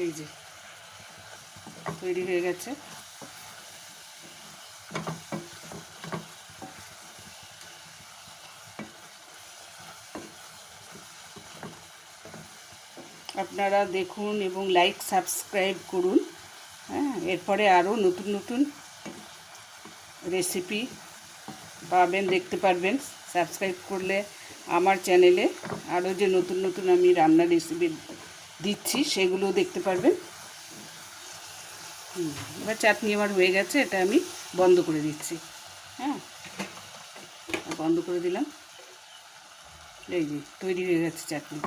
এই যে তৈরি হয়ে গেছে। আপনারা দেখুন এবং লাইক সাবস্ক্রাইব করুন। হ্যাঁ, এরপরে আরও নতুন নতুন রেসিপি পাবেন, দেখতে পারবেন। সাবস্ক্রাইব করলে আমার চ্যানেলে আরও যে নতুন নতুন আমি রান্নার রেসিপি দিচ্ছি সেগুলোও দেখতে পারবেন। এবার চাটনি আমার হয়ে গেছে, এটা আমি বন্ধ করে দিচ্ছি। হ্যাঁ, বন্ধ করে দিলাম। এই যে তৈরি হয়ে গেছে চাটনি।